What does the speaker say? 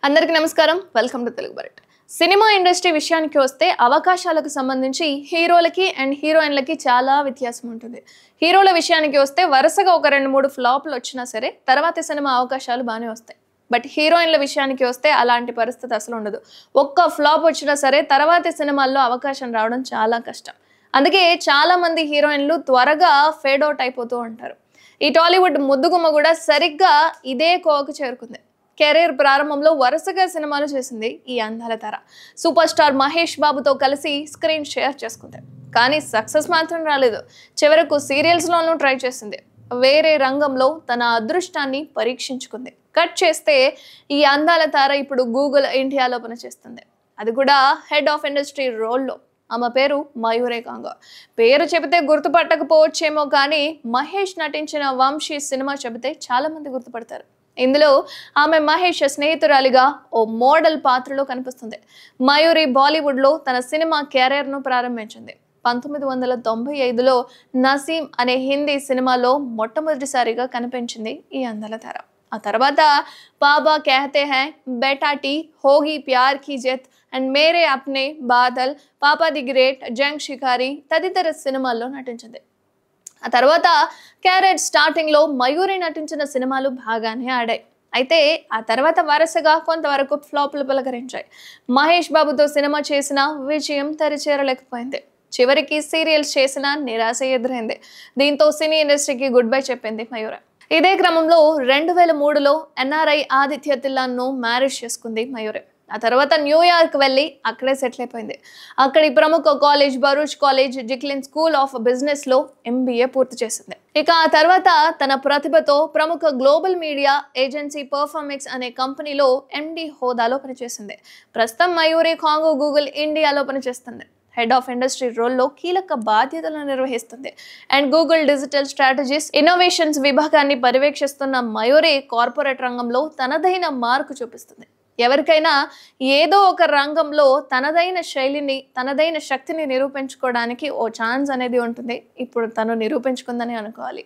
అందరికీ నమస్కారం. Welcome to Telugu బరెట్. సినిమా ఇండస్ట్రీ విషయానికి వస్తే అవకాశాలకు సంబంధించి హీరోలకి అండ్ హీరోయిన్లకి చాలా వ్యత్యాసం ఉంటుంది. హీరోల విషయానికి వస్తే వరుసగా ఒక 2-3 ఫ్లాప్లు వచ్చినా సరే తర్వాతి సినిమా అవకాశాలు బాగానే వస్తాయి. బట్ హీరోయిన్ల విషయానికి వస్తే అలాంటి పరిస్థితి అసలు ఉండదు. ఒక్క ఫ్లాప్ వచ్చినా సరే తర్వాతి సినిమాల్లో అవకాశం రావడం చాలా కష్టం. అందుకే చాలా మంది హీరోయిన్లు త్వరగా ఫేడ్ అవుట్ అయిపోతూ ఉంటారు. ఈ టాలీవుడ్ ముద్దుగుమ్మ కూడా సరిగ్గా ఇదే కోవకు చేరుకుంది. కెరీర్ ప్రారంభంలో వరుసగా సినిమాలు చేసింది ఈ అందాల తార. సూపర్ స్టార్ మహేష్ బాబుతో కలిసి స్క్రీన్ షేర్ చేసుకుంది. కానీ సక్సెస్ మాత్రం రాలేదు. చివరకు సీరియల్స్లోనూ ట్రై చేసింది. వేరే రంగంలో తన అదృష్టాన్ని పరీక్షించుకుంది. కట్ చేస్తే ఈ అందాల తార ఇప్పుడు గూగుల్ ఇండియాలో పనిచేస్తుంది. అది కూడా హెడ్ ఆఫ్ ఇండస్ట్రీ రోల్లో. ఆమె పేరు మయూరి కాంగ. పేరు చెబితే గుర్తుపట్టకపోవచ్చేమో కానీ మహేష్ నటించిన వంశీ సినిమా చెబితే చాలా మంది గుర్తుపడతారు. ఇందులో ఆమె మహేష్ స్నేహితురాలిగా ఓ మోడల్ పాత్రలో కనిపిస్తుంది. మయూరి బాలీవుడ్లో తన సినిమా కెరీర్ను ప్రారంభించింది. 1995లో నసీం అనే హిందీ సినిమాలో మొట్టమొదటిసారిగా కనిపించింది ఈ అందాల తార. ఆ తర్వాత బాబా कहते हैं, బేటా టీ, హోగి ప్యార్ కీ జత్ అండ్ మేరే అప్నే, బాదల్, పాపా ది గ్రేట్, జంగ్ షికారి తదితర సినిమాల్లో నటించింది. ఆ తర్వాత క్యారెట్ స్టార్టింగ్లో మయూరి నటించిన సినిమాలు బాగానే ఆడాయి. అయితే ఆ తర్వాత వరుసగా కొంతవరకు ఫ్లాప్లు పలకరించాయి. మహేష్ బాబుతో సినిమా చేసిన విజయం తరిచేరలేకపోయింది. చివరికి సీరియల్స్ చేసిన నిరాశ ఎదురైంది. దీంతో సినీ ఇండస్ట్రీకి గుడ్ బై చెప్పింది మయూరి. ఇదే క్రమంలో 2003లో ఎన్ఆర్ఐ ఆదిత్య తిల్లాన్ను మ్యారేజ్ చేసుకుంది మయూరి. ఆ తర్వాత న్యూయార్క్ వెళ్ళి అక్కడే సెటిల్ అయిపోయింది. అక్కడి ప్రముఖ college Baruch college Zicklin school of బిజినెస్లో MBA పూర్తి చేసింది. ఇక ఆ తర్వాత తన ప్రతిభతో ప్రముఖ గ్లోబల్ మీడియా ఏజెన్సీ పర్ఫార్మెక్స్ అనే కంపెనీలో MD హోదాలో పనిచేసింది. ప్రస్తుతం మయూరి కాంగో గూగుల్ ఇండియాలో పనిచేస్తుంది. హెడ్ ఆఫ్ ఇండస్ట్రీ రోల్లో కీలక బాధ్యతలను నిర్వహిస్తుంది. And Google digital strategies innovations విభాగాన్ని పర్యవేక్షిస్తున్న మయూరి కార్పొరేట్ రంగంలో తనదైన మార్కు చూపిస్తుంది. ఎవరికైనా ఏదో ఒక రంగంలో తనదైన శైలిని, తనదైన శక్తిని నిరూపించుకోవడానికి ఓ ఛాన్స్ అనేది ఉంటుంది. ఇప్పుడు తను నిరూపించుకుందని అనుకోవాలి.